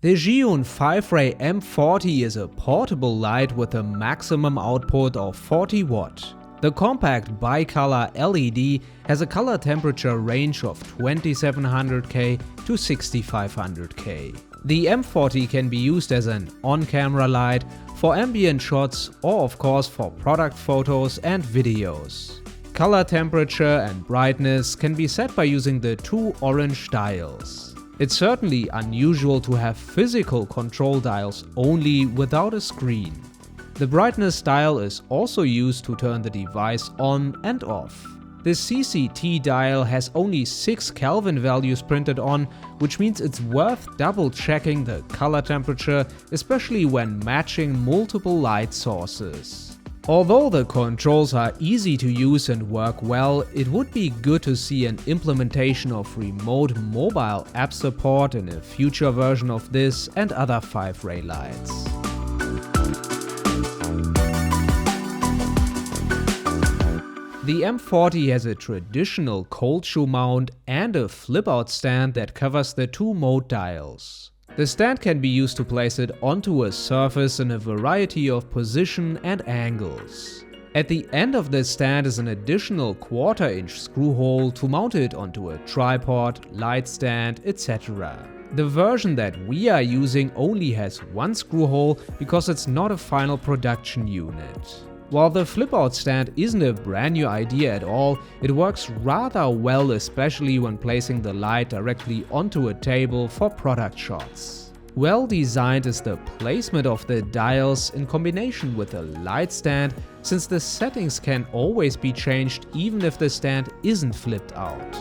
The Zhiyun Fiveray M40 is a portable light with a maximum output of 40 watt. The compact bicolor LED has a color temperature range of 2700K to 6500K. The M40 can be used as an on-camera light, for ambient shots, or of course for product photos and videos. Color temperature and brightness can be set by using the two orange dials. It's certainly unusual to have physical control dials only without a screen. The brightness dial is also used to turn the device on and off. The CCT dial has only 6 Kelvin values printed on, which means it's worth double checking the color temperature, especially when matching multiple light sources. Although the controls are easy to use and work well, it would be good to see an implementation of remote mobile app support in a future version of this and other Fiveray lights. The M40 has a traditional cold shoe mount and a flip-out stand that covers the two mode dials. The stand can be used to place it onto a surface in a variety of position and angles. At the end of the stand is an additional 1/4 inch screw hole to mount it onto a tripod, light stand, etc. The version that we are using only has one screw hole because it's not a final production unit. While the flip-out stand isn't a brand new idea at all, it works rather well, especially when placing the light directly onto a table for product shots. Well designed is the placement of the dials in combination with a light stand, since the settings can always be changed even if the stand isn't flipped out.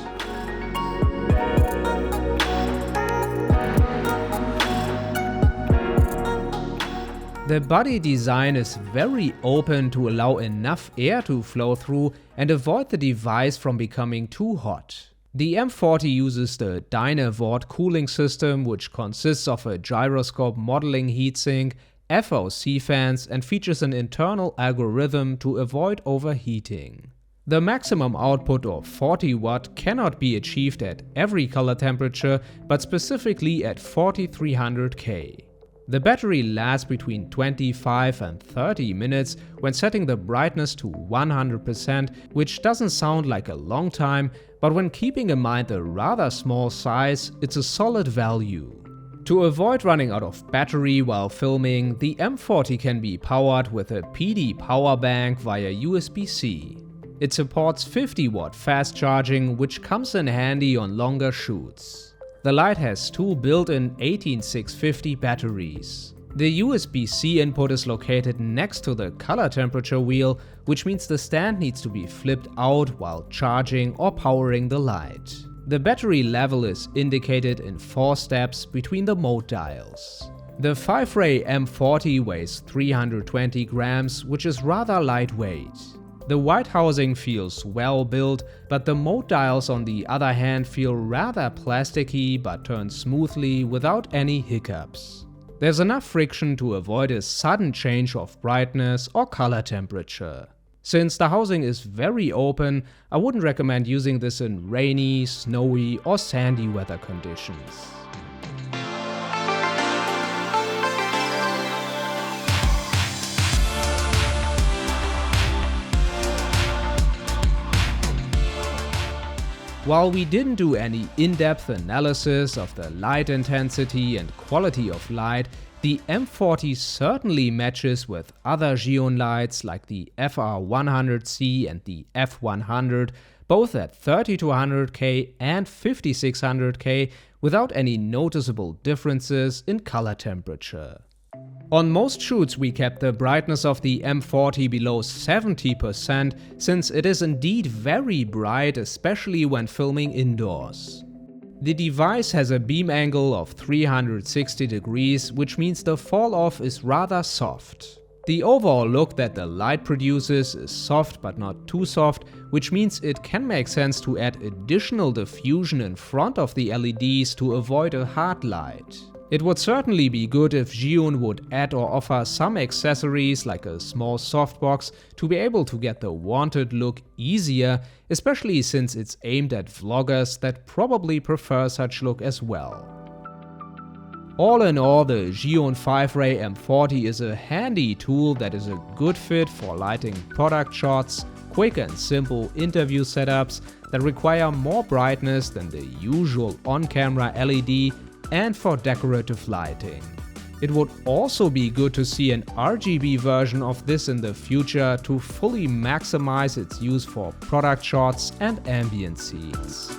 The body design is very open to allow enough air to flow through and avoid the device from becoming too hot. The M40 uses the Dynavort cooling system, which consists of a gyroscope modeling heatsink, FOC fans, and features an internal algorithm to avoid overheating. The maximum output of 40 watt cannot be achieved at every color temperature, but specifically at 4300K. The battery lasts between 25 and 30 minutes when setting the brightness to 100%, which doesn't sound like a long time, but when keeping in mind the rather small size, it's a solid value. To avoid running out of battery while filming, the M40 can be powered with a PD power bank via USB-C. It supports 50 watt fast charging, which comes in handy on longer shoots. The light has two built-in 18650 batteries. The USB-C input is located next to the color temperature wheel, which means the stand needs to be flipped out while charging or powering the light. The battery level is indicated in 4 steps between the mode dials. The Fiveray M40 weighs 320 grams, which is rather lightweight. The white housing feels well built, but the mode dials on the other hand feel rather plasticky but turn smoothly without any hiccups. There's enough friction to avoid a sudden change of brightness or color temperature. Since the housing is very open, I wouldn't recommend using this in rainy, snowy or sandy weather conditions. While we didn't do any in-depth analysis of the light intensity and quality of light, the M40 certainly matches with other Zhiyun lights like the FR100C and the F100, both at 3200K and 5600K, without any noticeable differences in color temperature. On most shoots we kept the brightness of the M40 below 70%, since it is indeed very bright, especially when filming indoors. The device has a beam angle of 360 degrees, which means the fall-off is rather soft. The overall look that the light produces is soft but not too soft, which means it can make sense to add additional diffusion in front of the LEDs to avoid a hard light. It would certainly be good if Zhiyun would add or offer some accessories like a small softbox to be able to get the wanted look easier, especially since it's aimed at vloggers that probably prefer such look as well. All in all, the Zhiyun Fiveray M40 is a handy tool that is a good fit for lighting product shots, quick and simple interview setups that require more brightness than the usual on-camera LED, and for decorative lighting. It would also be good to see an RGB version of this in the future to fully maximize its use for product shots and ambient scenes.